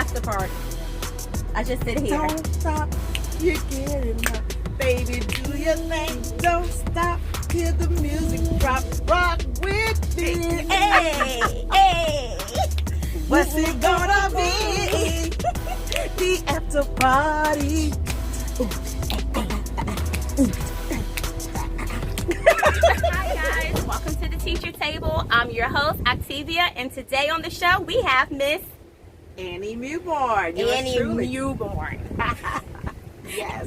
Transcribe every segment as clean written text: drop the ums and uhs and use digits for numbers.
after party. I just sit here. Don't stop, you're getting up. Baby, do your thing. Don't stop till the music drop. Rock with me. Hey, hey. What's it gonna be? The after party. Hi guys, welcome to the teacher table. I'm your host, Octavia, and today on the show we have Miss Annie Mewborn. Annie Mewborn. Yes.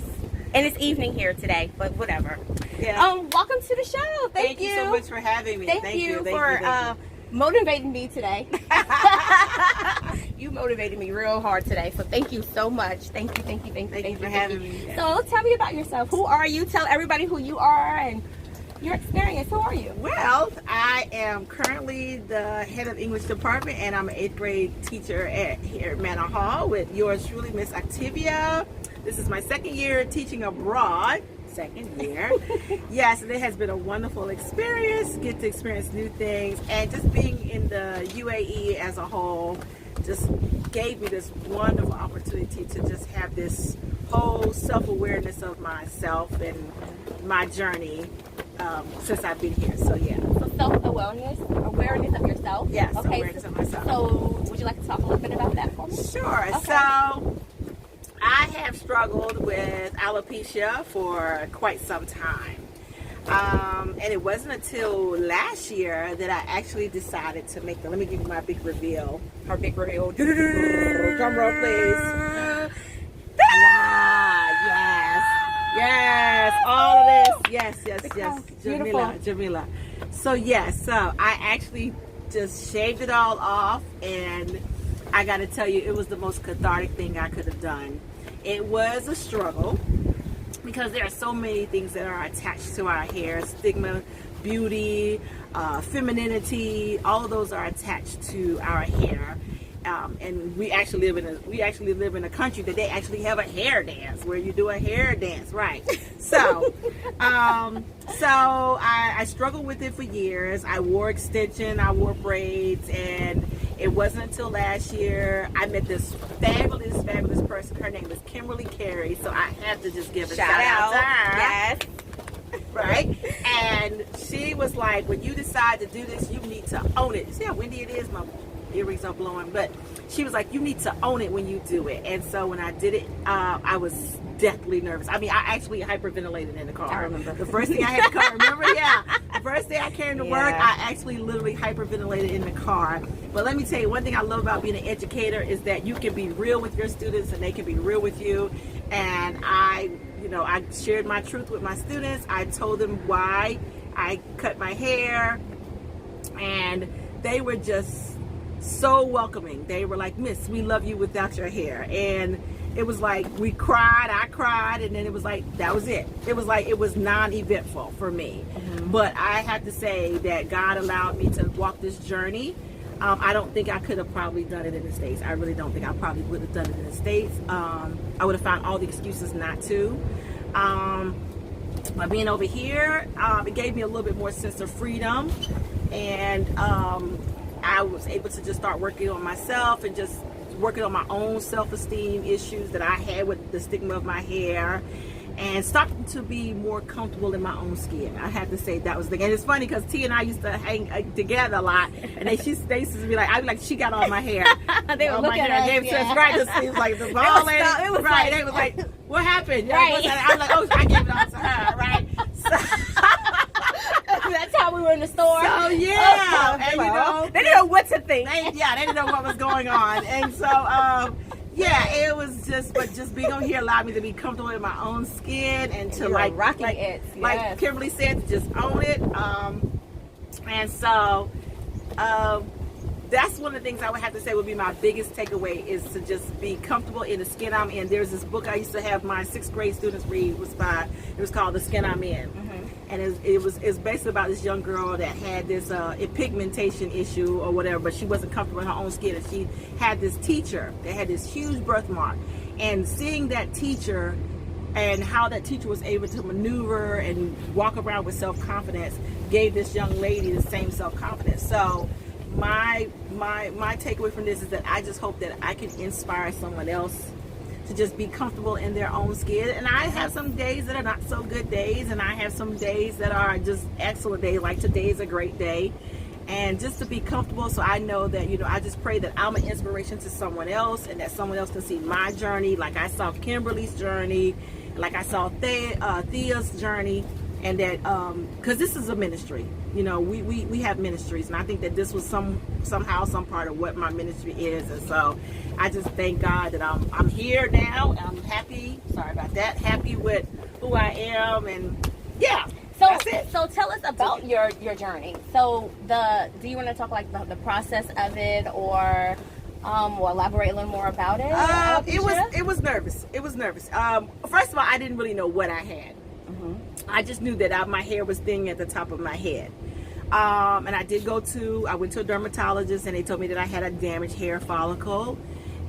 And it's evening here today, but whatever. Yeah. Welcome to the show. Thank you so much for having me. Thank you for motivating me today. You motivated me real hard today, so thank you so much. Thank you for having me. So tell me about yourself. Who are you? Tell everybody who you are and your experience. Who are you? Well, I am currently the head of English department, and I'm an 8th grade teacher here at Manor Hall with yours truly, Miss Octavia. This is my second year teaching abroad. Second year. Yes, and it has been a wonderful experience. Get to experience new things, and just being in the UAE as a whole just gave me this wonderful opportunity to just have this whole self-awareness of myself and my journey since I've been here. So yeah. So self-awareness of yourself. Yes, okay, awareness of myself. So would you like to talk a little bit about that for me? Sure. Okay. So I have struggled with alopecia for quite some time. And it wasn't until last year that I actually decided to make let me give you my big reveal. Her big reveal. Drum roll, please. Yes, all of this. Yes. Jamila. So I actually just shaved it all off, and I got to tell you, it was the most cathartic thing I could have done. It was a struggle because there are so many things that are attached to our hair: stigma, beauty, femininity. All of those are attached to our hair. And we actually live in a country that they actually have a hair dance where you do a hair dance, right? So, I struggled with it for years. I wore extension, I wore braids, and it wasn't until last year I met this fabulous person. Her name is Kimberly Carey. So I had to just give a shout out to her. Yes. Right? And she was like, when you decide to do this, you need to own it. You see how windy it is? My earrings are blowing, but she was like, you need to own it when you do it. And so when I did it, I was deathly nervous. I mean, I actually hyperventilated in the car. I remember. The first thing I had to car, remember? Yeah. The first day I came to work, I actually literally hyperventilated in the car. But let me tell you, one thing I love about being an educator is that you can be real with your students and they can be real with you. And I shared my truth with my students. I told them why I cut my hair, and they were just so welcoming. They were like, Miss, we love you without your hair. And it was like I cried, and then it was like that was it. It was like it was non-eventful for me. Mm-hmm. But I have to say that God allowed me to walk this journey. I don't think I could have probably done it in the States. I really don't think I probably would have done it in the States. I would have found all the excuses not to. But being over here, it gave me a little bit more sense of freedom, and I was able to just start working on myself and just working on my own self-esteem issues that I had with the stigma of my hair, and starting to be more comfortable in my own skin. I have to say that was the thing. And it's funny because T and I used to hang together a lot, and they used to be like, I'd be like, she got all my hair. They were looking at us, right, it was like the ball lady. It was right. Like, they was like, what happened? Right. I was like, oh, I gave it all to her, right? So, that's how we were in the store. So yeah, and they didn't know what to think. They didn't know what was going on, and so it was just being on here allowed me to be comfortable in my own skin and to rocking it. Yes. Like Kimberly said, to just own it. And so that's one of the things I would have to say would be my biggest takeaway, is to just be comfortable in the skin I'm in. There's this book I used to have my 6th grade students read. It was called The Skin I'm In. Mm-hmm. And it's basically about this young girl that had this pigmentation issue or whatever, but she wasn't comfortable in her own skin, and she had this teacher that had this huge birthmark. And seeing that teacher and how that teacher was able to maneuver and walk around with self-confidence gave this young lady the same self-confidence. So my takeaway from this is that I just hope that I can inspire someone else to just be comfortable in their own skin. And I have some days that are not so good days, and I have some days that are just excellent days. Like today is a great day. And just to be comfortable, so I know that, you know, I just pray that I'm an inspiration to someone else, and that someone else can see my journey, like I saw Kimberly's journey, like I saw Thea's journey, and that because this is a ministry, you know, we have ministries, and I think that this was somehow some part of what my ministry is. And so I just thank God that I'm here now. I'm happy. Sorry about that. Happy with who I am, and yeah. So, that's it. So tell us about your journey. So do you want to talk like the process of it, or elaborate a little more about it? It was nervous. It was nervous. First of all, I didn't really know what I had. I just knew that my hair was thin at the top of my head. And I went to a dermatologist, and they told me that I had a damaged hair follicle,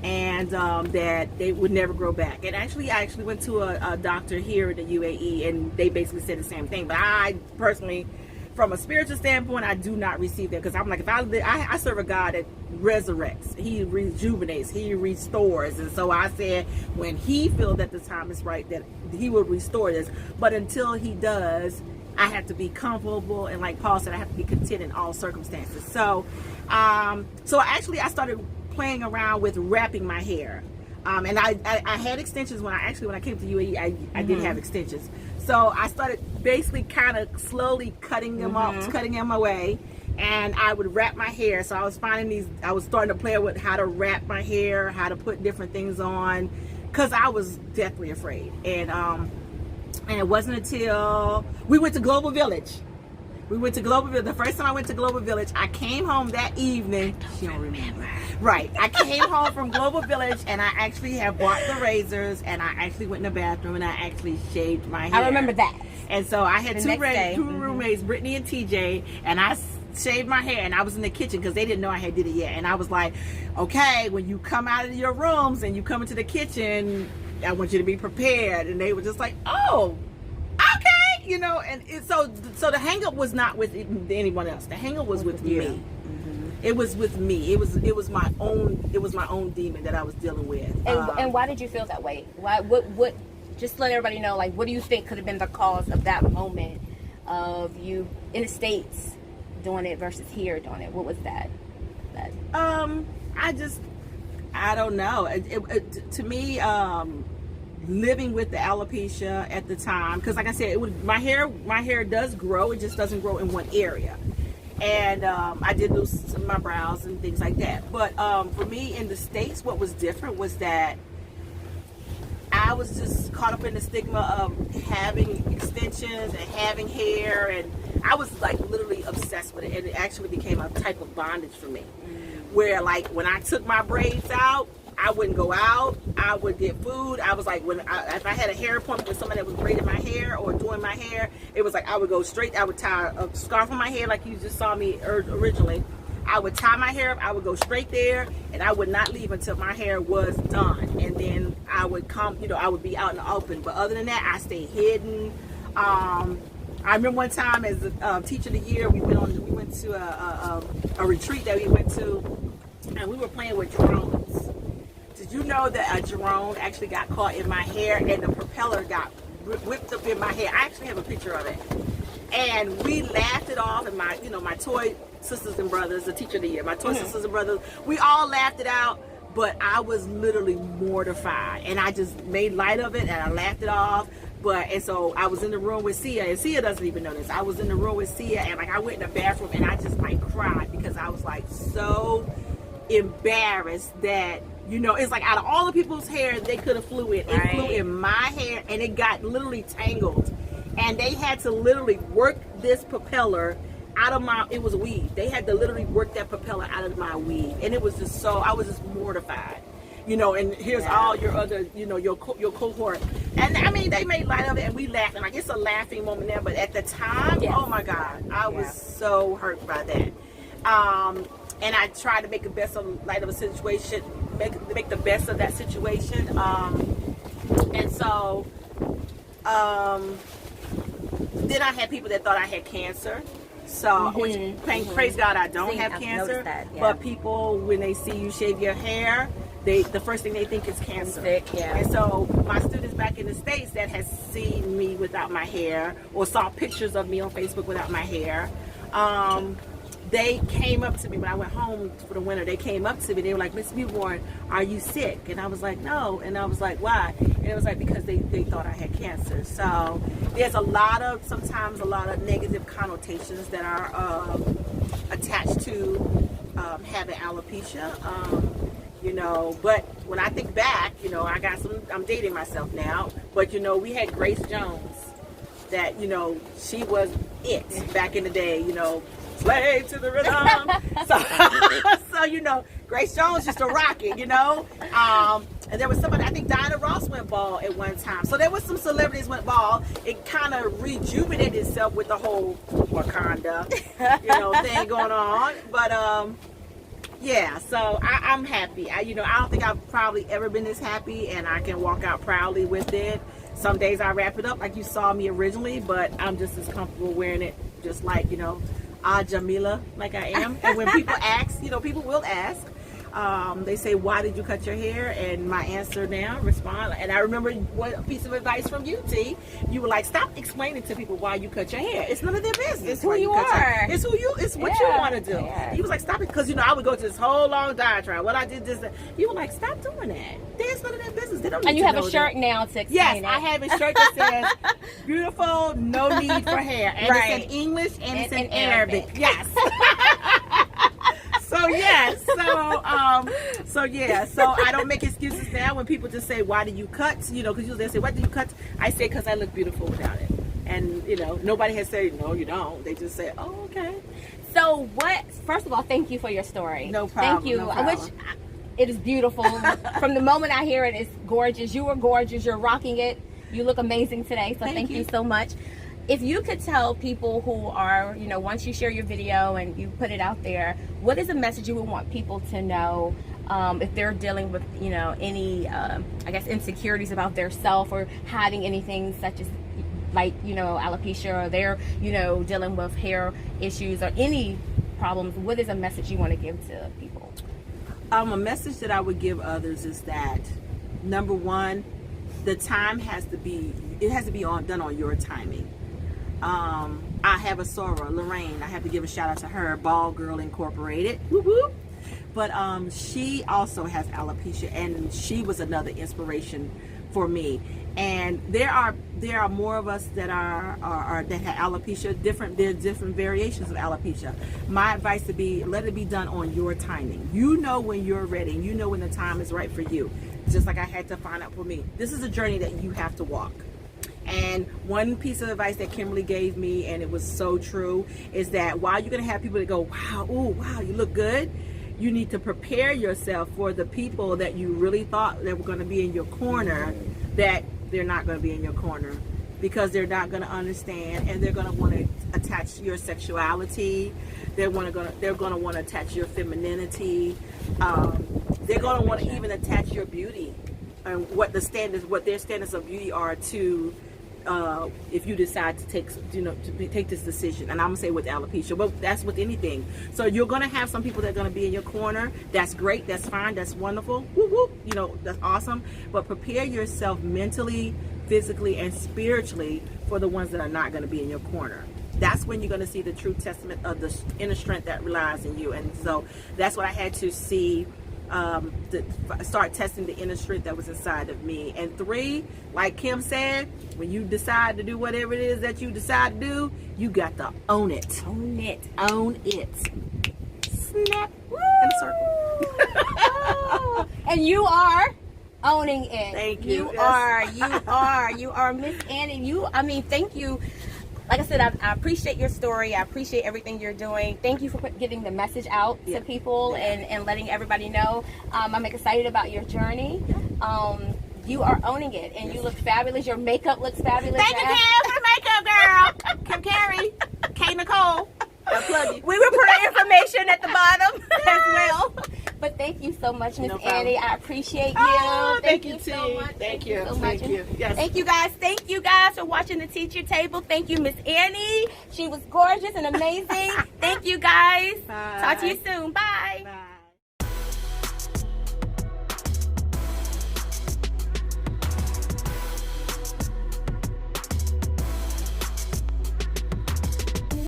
and that they would never grow back. And I actually went to a doctor here in the UAE, and they basically said the same thing. But I personally, from a spiritual standpoint, I do not receive that, because I'm like, I serve a God that resurrects, He rejuvenates, He restores. And so I said, when He feels that the time is right, that He will restore this. But until He does, I have to be comfortable, and like Paul said, I have to be content in all circumstances. So actually I started playing around with wrapping my hair, and I had extensions when I came to UAE. I did have extensions, so I started basically kind of slowly cutting them off, cutting them away, and I would wrap my hair. So I was starting to play with how to wrap my hair, how to put different things on, because I was deathly afraid. And it wasn't until we went to Global Village. The first time I went to Global Village, I came home that evening. She don't remember. Right. I came home from Global Village, and I actually have bought the razors, and I actually went in the bathroom, and I actually shaved my hair. I remember that. And so I had two roommates, Brittany and TJ, and I shaved my hair, and I was in the kitchen because they didn't know I had did it yet. And I was like, okay, when you come out of your rooms and you come into the kitchen, I want you to be prepared. And they were just like, oh, okay, you know. And so the hang up was not with anyone else. The hang up was with me. It was with me. It was my own demon that I was dealing with. And why did you feel that way? Why? What? Just to let everybody know, like, what do you think could have been the cause of that moment of you in the States doing it versus here doing it? What was that? I don't know. To me, living with the alopecia at the time, because like I said, my hair does grow. It just doesn't grow in one area. And I did lose some of my brows and things like that. But for me in the States, what was different was that I was just caught up in the stigma of having extensions and having hair, and I was like literally obsessed with it, and it actually became a type of bondage for me, where like when I took my braids out, I wouldn't go out, I would get food. I was like, if I had a hair appointment with somebody that was braiding my hair or doing my hair, it was like I would go straight, I would tie a scarf on my hair like you just saw me originally. I would tie my hair up, I would go straight there, and I would not leave until my hair was done. And then I would come, I would be out in the open. But other than that, I stayed hidden. I remember one time as a teacher of the year, we went to a retreat that we went to, and we were playing with drones. Did you know that a drone actually got caught in my hair, and the propeller got whipped up in my hair? I actually have a picture of it. And we laughed it off, and my toy sisters and brothers, the teacher of the year, my toy sisters and brothers, we all laughed it out, but I was literally mortified, and I just made light of it, and I laughed it off. And so I was in the room with Sia, and Sia doesn't even know this. I was in the room with Sia, and like I went in the bathroom, and I just like cried, because I was like so embarrassed that, it's like out of all the people's hair they could have flew in, it flew in my hair, and it got literally tangled. And they had to literally work this propeller out of it was a weave. They had to literally work that propeller out of my weave. And it was just I was just mortified. And here's all your other, your cohort. And I mean, they made light of it, and we laughed. And like, it's a laughing moment there. But at the time, oh my God, I was so hurt by that. And I tried to make the best of light of a situation, make the best of that situation. And so, then I had people that thought I had cancer. So, which, praise God, I don't have I've cancer. noticed that, yeah. But people, when they see you shave your hair, the first thing they think is cancer. Sick, yeah. And so my students back in the States that has seen me without my hair or saw pictures of me on Facebook without my hair, they came up to me when I went home for the winter. They came up to me. They were like, Miss Newborn, are you sick? And I was like, no. And I was like, why? And it was like, because they thought I had cancer. So there's sometimes a lot of negative connotations that are attached to having alopecia. You know, but when I think back, you know, I'm dating myself now, but you know, we had Grace Jones that, you know, she was it back in the day, you know, slave to the rhythm. So, you know, Grace Jones used to rock it, you know. And there was somebody, I think Diana Ross went bald at one time. So there was some celebrities went bald. It kind of rejuvenated itself with the whole Wakanda, you know, thing going on. But, yeah, so I'm happy. I don't think I've probably ever been this happy, and I can walk out proudly with it. Some days I wrap it up like you saw me originally, but I'm just as comfortable wearing it, just like, you know, Jamila, like I am. And when people ask, you know, people will ask, they say, why did you cut your hair? And my answer now, respond. And I remember one piece of advice from you, T. You were like, stop explaining to people why you cut your hair. It's none of their business. It's who you are. It's what you want to do. Yeah. He was like, stop it. Because, you know, I would go to this whole long diatribe. Well, I did this. You were like, stop doing that. It's none of their business. They don't need and you to have know a shirt that. now to explain Yes, it. I have a shirt that says, beautiful, no need for hair. And right. It's in English and it's in Arabic. Arabic. Yes. So yes, so I don't make excuses now when people just say, why did you cut? You know, because they say, why did you cut? I say, because I look beautiful without it. And, you know, nobody has said, no, you don't. They just say, oh, okay. So first of all, thank you for your story. No problem. Thank you. No problem. Which, it is beautiful. From the moment I hear it, it's gorgeous. You are gorgeous. You're rocking it. You look amazing today. So thank you so much. If you could tell people who are, you know, once you share your video and you put it out there, what is a message you would want people to know if they're dealing with, you know, any, I guess, insecurities about their self or hiding anything such as, like, you know, alopecia, or they're, you know, dealing with hair issues or any problems? What is a message you want to give to people? A message that I would give others is that, number one, the time has to be done on your timing. I have a soror, Lorraine. I have to give a shout out to her, Ball Girl Incorporated. Whoop whoop. But she also has alopecia, and she was another inspiration for me. And there are more of us that that have alopecia. There's different variations of alopecia. My advice would be, let it be done on your timing. You know when you're ready. You know when the time is right for you. Just like I had to find out for me. This is a journey that you have to walk. And one piece of advice that Kimberly gave me, and it was so true, is that while you're going to have people that go, wow, ooh, wow, you look good, you need to prepare yourself for the people that you really thought that were going to be in your corner, that they're not going to be in your corner, because they're not going to understand, and they're going to want to attach your sexuality. They're going to want to attach your femininity. They're going to want to even attach your beauty and what their standards of beauty are to. If you decide to take this decision, and I'm gonna say with alopecia, but that's with anything. So you're gonna have some people that are gonna be in your corner. That's great. That's fine. That's wonderful. Woo woo. You know, that's awesome. But prepare yourself mentally, physically, and spiritually for the ones that are not gonna be in your corner. That's when you're gonna see the true testament of the inner strength that relies in you. And so that's what I had to see. To start testing the inner strength that was inside of me. And 3, like Kim said, when you decide to do whatever it is that you decide to do, you got to own it. Own it. Own it. Snap. Woo! In a circle. And you are owning it. Thank you. You are Miss Annie. Thank you. Like I said, I appreciate your story. I appreciate everything you're doing. Thank you for getting the message out to people and letting everybody know. I'm excited about your journey. You are owning it, and you look fabulous. Your makeup looks fabulous. Thank you, Kim, for the makeup, girl. Kim Carey, K. Nicole. I'll plug you. We will put our information at the bottom as well. But Thank you so much, Miss No problem. Annie. I appreciate you. Oh, thank you, so T. much. Thank you. So much. Thank you. Yes. Thank you guys. Thank you guys for watching the teacher table. Thank you, Miss Annie. She was gorgeous and amazing. Thank you guys. Bye. Talk to you soon.